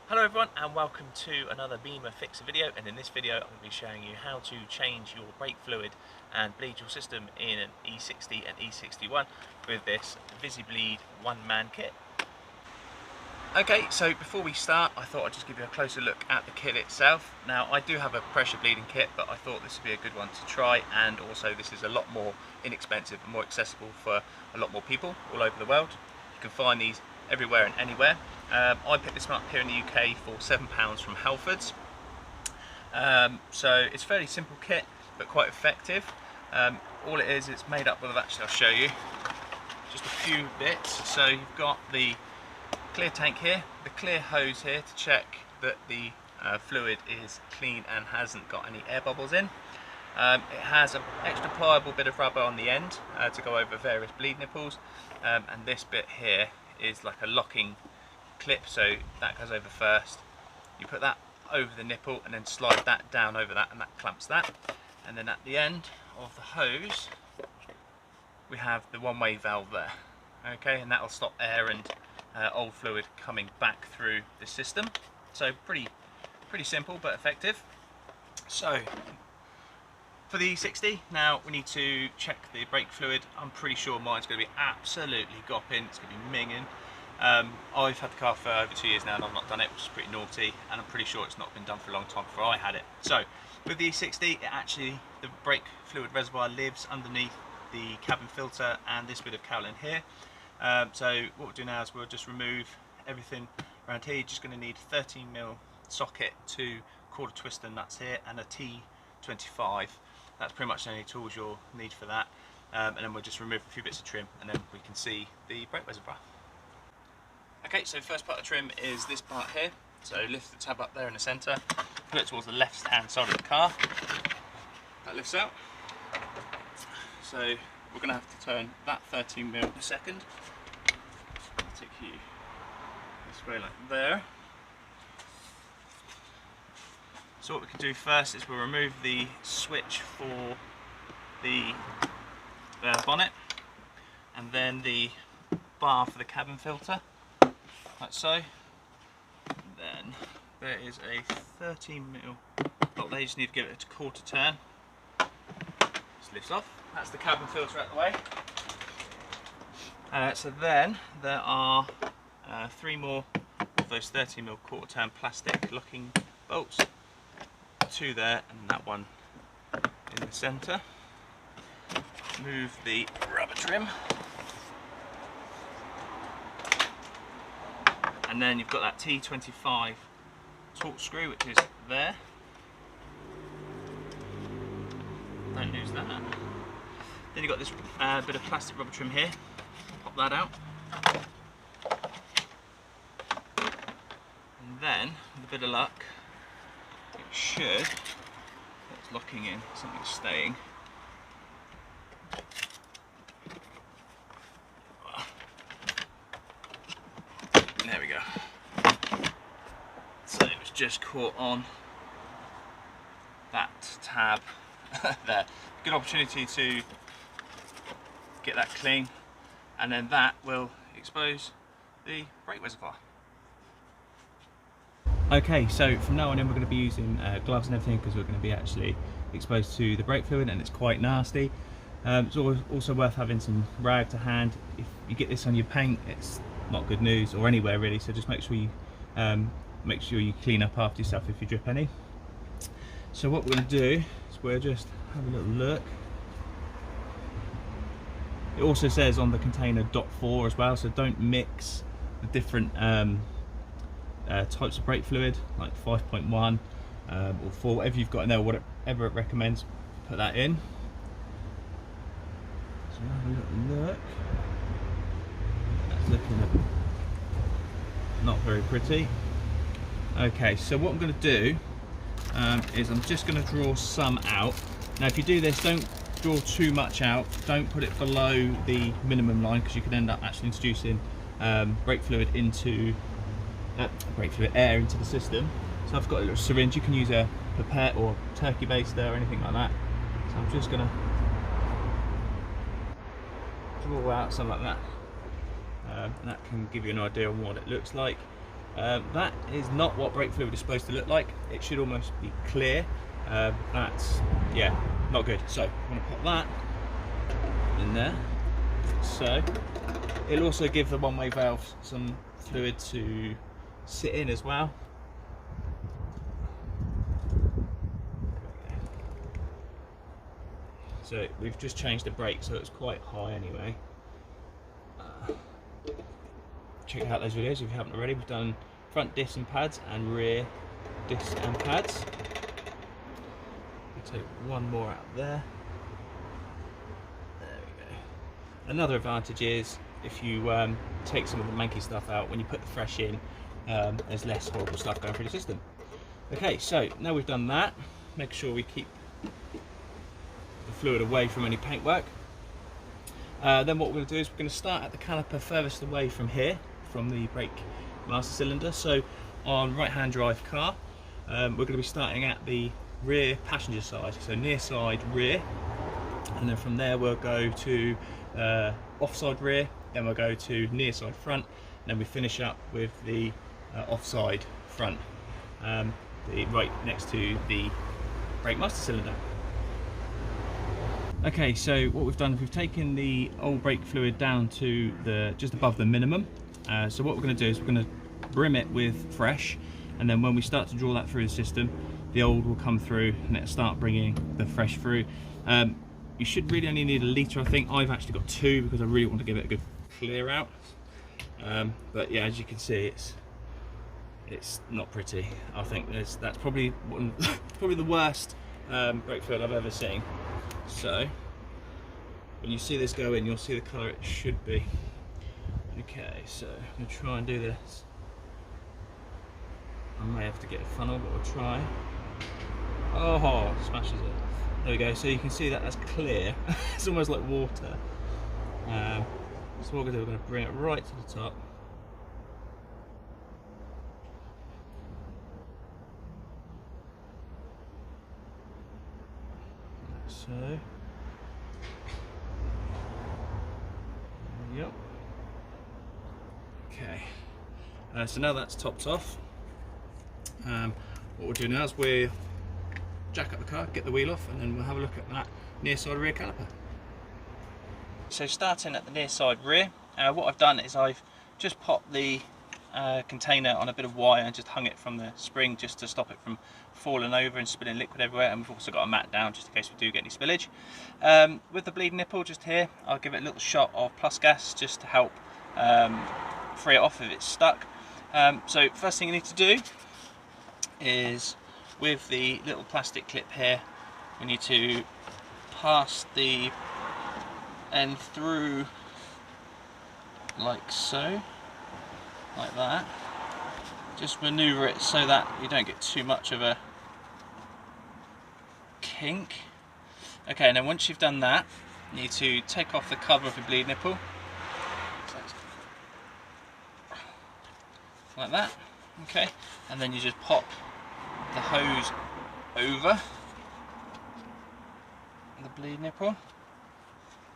Hello everyone and welcome to another Bimmer Fixer video, and in this video I'm going to be showing you how to change your brake fluid and bleed your system in an e60 and e61 with this Vizibleed one-man kit. Okay, so before we start I thought I'd just give you a closer look at the kit itself. Now I do have a pressure bleeding kit, but I thought this would be a good one to try, and also this is a lot more inexpensive and more accessible for a lot more people all over the world. You can find these everywhere and anywhere. I picked this one up here in the UK for £7 from Halfords. So it's a fairly simple kit but quite effective. All it is, it's made up of, actually I'll show you, just a few bits. So you've got the clear tank here, the clear hose here to check that the fluid is clean and hasn't got any air bubbles in. It has an extra pliable bit of rubber on the end to go over various bleed nipples, and this bit here is like a locking clip, so that goes over first. You put that over the nipple and then slide that down over that, and that clamps that. And then at the end of the hose we have the one-way valve there, okay, and that will stop air and old fluid coming back through the system. So pretty simple but effective. So for the e60, now we need to check the brake fluid. I'm pretty sure mine's going to be absolutely gopping, it's going to be minging. I've had the car for over 2 years now and I've not done it, which is pretty naughty, and I'm pretty sure it's not been done for a long time before I had it. So with the e60, the brake fluid reservoir lives underneath the cabin filter and this bit of cowling here. So what we'll do now is we'll just remove everything around here. You're just going to need a 13mm socket, 2 quarter twister nuts here, and a T25. That's pretty much the only tools you'll need for that. And then we'll just remove a few bits of trim and then we can see the brake reservoir. Okay, so first part of the trim is this part here. So lift the tab up there in the centre, put it towards the left hand side of the car. That lifts out. So we're going to have to turn that 13mm a second. I'll take you this way like there. So what we can do first is we'll remove the switch for the bonnet, and then the bar for the cabin filter, like so. And then there is a 13mm dot there, you just need to give it a quarter turn. Just lifts off. That's the cabin filter out of the way. So then there are 3 more of those 13mm quarter turn plastic locking bolts. 2 there and that one in the centre. Move the rubber trim, and then you've got that T25 torque screw which is there. Don't lose that. Then you've got this bit of plastic rubber trim here. Pop that out, and then with a bit of luck it should, it's locking in, something's staying. There we go. So it was just caught on that tab there. Good opportunity to get that clean, and then that will expose the brake reservoir. Okay, so from now on in we're going to be using gloves and everything, because we're going to be actually exposed to the brake fluid and it's quite nasty. It's also worth having some rag to hand. If you get this on your paint, it's not good news, or anywhere really, so just make sure you clean up after yourself if you drip any. So what we're going to do is we'll just have a little look. It also says on the container .4 as well, so don't mix the different types of brake fluid, like 5.1 or 4, whatever you've got in there, whatever it recommends, put that in. So have a little look. That's looking not very pretty. Okay, so what I'm going to do is I'm just going to draw some out. Now if you do this, don't draw too much out, don't put it below the minimum line, because you could end up actually introducing brake fluid air into the system. So I've got a little syringe. You can use a pipette or turkey baster or anything like that. So I'm just going to draw out something like that, and that can give you an idea on what it looks like. That is not what brake fluid is supposed to look like. It should almost be clear. That's, yeah, not good. So I'm going to put that in there. So it'll also give the one-way valve some fluid to sit in as well. So we've just changed the brake, so it's quite high anyway. Check out those videos if you haven't already. We've done front discs and pads and rear discs and pads. We'll take one more out there. There we go. Another advantage is if you take some of the manky stuff out, when you put the fresh in, there's less horrible stuff going through the system. Okay, so now we've done that, make sure we keep the fluid away from any paintwork. Then what we're going to do is we're going to start at the caliper furthest away from here, from the brake master cylinder. So on right-hand drive car, we're going to be starting at the rear passenger side, so near side rear, and then from there we'll go to offside rear, then we'll go to near side front, and then we finish up with the offside front, right next to the brake master cylinder. Okay, so what we've done is we've taken the old brake fluid down to just above the minimum. So what we're going to do is we're going to brim it with fresh, and then when we start to draw that through the system, the old will come through and it'll start bringing the fresh through. You should really only need a litre, I think. I've actually got 2 because I really want to give it a good clear out. But yeah, as you can see, it's not pretty. I think that's probably probably the worst brake fluid I've ever seen. So when you see this go in, you'll see the colour it should be. Okay, so I'm going to try and do this. I may have to get a funnel, but we'll try. Oh, smashes it. There we go. So you can see that that's clear. It's almost like water. So what we're going to do, we're going to bring it right to the top. So, yep. Okay. So now that's topped off. What we'll do now is we'll jack up the car, get the wheel off, and then we'll have a look at that near side rear caliper. So starting at the near side rear, what I've done is I've just popped the container on a bit of wire and just hung it from the spring just to stop it from falling over and spilling liquid everywhere, and we've also got a mat down just in case we do get any spillage. With the bleed nipple just here, I'll give it a little shot of plus gas just to help free it off if it's stuck. So first thing you need to do is with the little plastic clip here, we need to pass the end through like so, like that. Just maneuver it so that you don't get too much of a kink. Okay, and then once you've done that, you need to take off the cover of your bleed nipple, like that. Okay, and then you just pop the hose over the bleed nipple,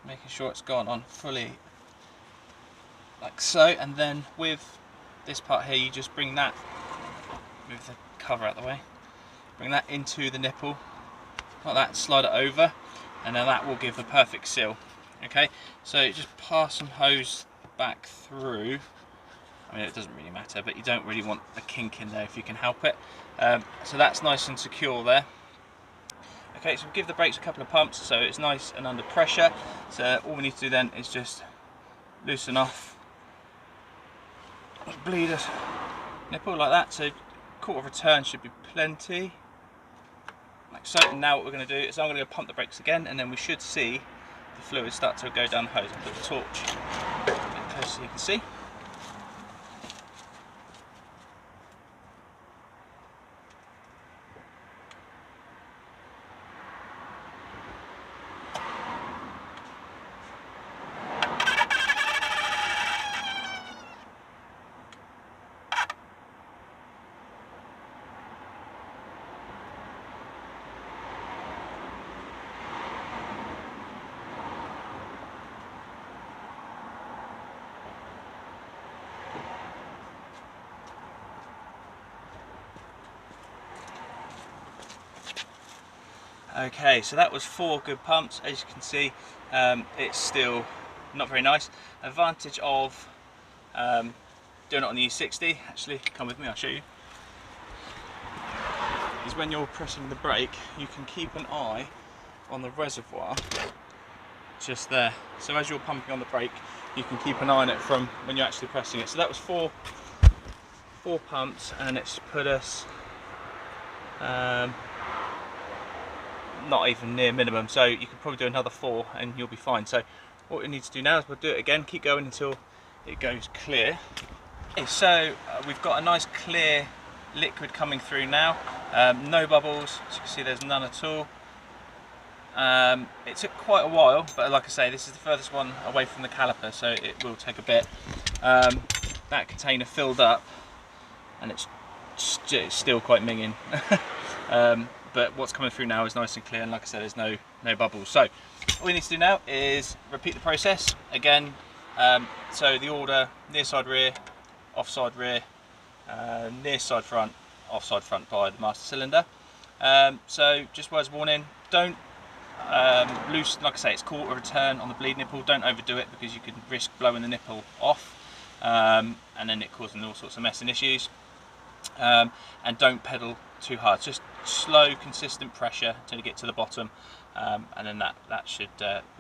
making sure it's gone on fully like so, and then with this part here you just bring that, move the cover out of the way, bring that into the nipple like that, slide it over, and then that will give the perfect seal. Okay, so just pass some hose back through. I mean, it doesn't really matter, but you don't really want a kink in there if you can help it. So that's nice and secure there. Okay, so we give the brakes a couple of pumps so it's nice and under pressure. So all we need to do then is just loosen off the bleed nipple like that. So quarter of a turn should be plenty, like so. And now what we're going to do is I'm going to go pump the brakes again, and then we should see the fluid start to go down the hose. I'll put the torch a bit closer so you can see. Okay, so that was 4 good pumps. As you can see, it's still not very nice. Advantage of doing it on the e60, actually, come with me, I'll show you, is when you're pressing the brake, you can keep an eye on the reservoir just there. So as you're pumping on the brake, you can keep an eye on it from when you're actually pressing it. So that was four pumps, and it's put us not even near minimum, so you could probably do another 4 and you'll be fine. So what we need to do now is we'll do it again, keep going until it goes clear. Okay, so we've got a nice clear liquid coming through now, no bubbles, as you can see there's none at all. It took quite a while, but like I say, this is the furthest one away from the caliper, so it will take a bit. That container filled up and it's still quite minging. But what's coming through now is nice and clear, and like I said, there's no bubbles. So all we need to do now is repeat the process again. So the order: near side rear, offside rear, near side front, offside front by the master cylinder. So just words of warning: don't loosen. Like I say, it's quarter return on the bleed nipple. Don't overdo it because you could risk blowing the nipple off, and then it causing all sorts of mess and issues. And don't pedal too hard, just slow consistent pressure until you get to the bottom, and then that should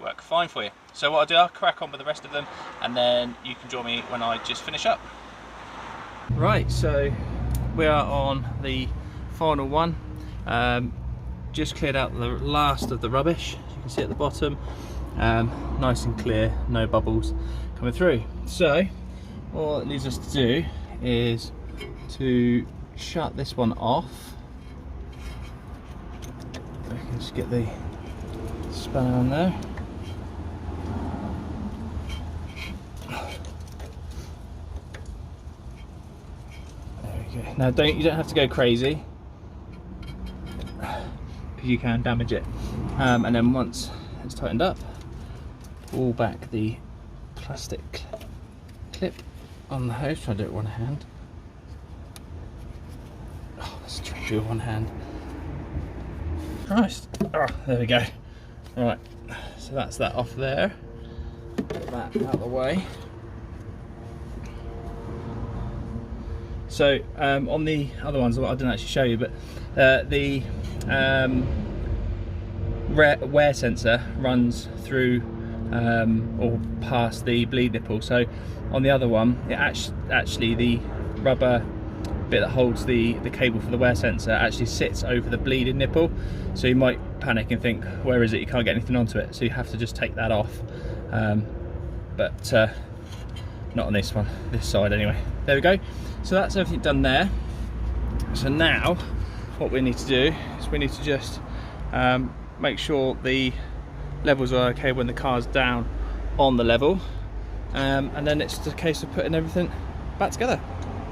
work fine for you. So what I'll do, I'll crack on with the rest of them and then you can join me when I just finish up. Right, so we are on the final one. Just cleared out the last of the rubbish, as you can see at the bottom. Nice and clear, no bubbles coming through. So all it needs us to do is to shut this one off. I can just get the spanner on there. There we go. Now you don't have to go crazy, because you can damage it. And then once it's tightened up, pull back the plastic clip on the hose. Try to do it with one hand. Oh, let's try to do it with one hand. Christ. Oh, there we go. Alright, so that's that off there. Get that out of the way. So on the other ones, I didn't actually show you, but the wear sensor runs through or past the bleed nipple. So on the other one, it actually the rubber bit that holds the cable for the wear sensor actually sits over the bleeding nipple, so you might panic and think, where is it? You can't get anything onto it, so you have to just take that off. But not on this one, this side anyway. There we go. So that's everything done there. So now what we need to do is we need to just make sure the levels are okay when the car's down on the level, and then it's just a case of putting everything back together.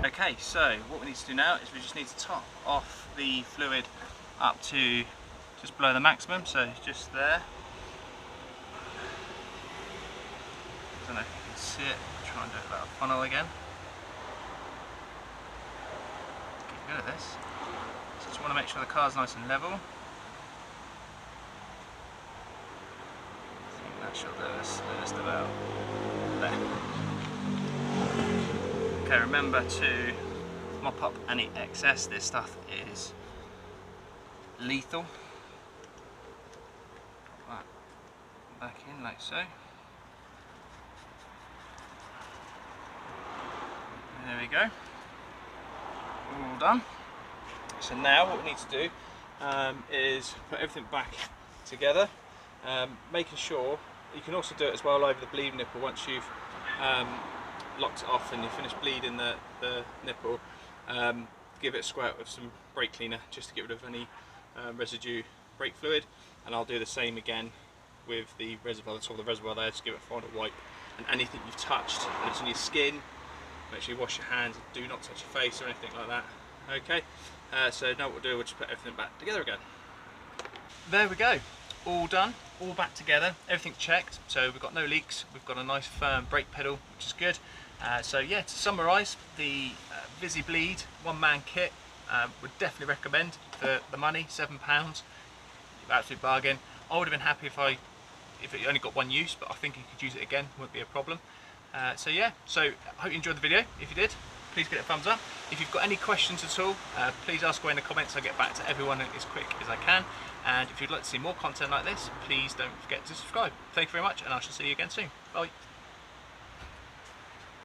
Okay, so what we need to do now is we just need to top off the fluid up to just below the maximum, so just there. I don't know if you can see it, I'll try and do it without a funnel again. Get good at this. So just want to make sure the car's nice and level. I think that should do us just about there. Okay, remember to mop up any excess. This stuff is lethal. Put that back in like so. There we go. All done. So now what we need to do is put everything back together, making sure you can also do it as well over the bleed nipple once you've locked it off and you finish bleeding the nipple. Give it a squirt with some brake cleaner just to get rid of any residue brake fluid, and I'll do the same again with the reservoir. That's all the reservoir there. Just give it a final wipe, and anything you've touched and it's on your skin, make sure you wash your hands. Do not touch your face or anything like that. Okay, so now what we'll do, we'll just put everything back together again. There we go, all done, all back together, everything checked, so we've got no leaks, we've got a nice firm brake pedal, which is good. So yeah, to summarise, the Vizibleed one-man kit would definitely recommend for the money, £7. absolute bargain. I would have been happy if it only got one use, but I think you could use it again, wouldn't be a problem. So yeah, so I hope you enjoyed the video. If you did, please give it a thumbs up. If you've got any questions at all, please ask away in the comments. I'll get back to everyone as quick as I can. And if you'd like to see more content like this, please don't forget to subscribe. Thank you very much, and I shall see you again soon. Bye.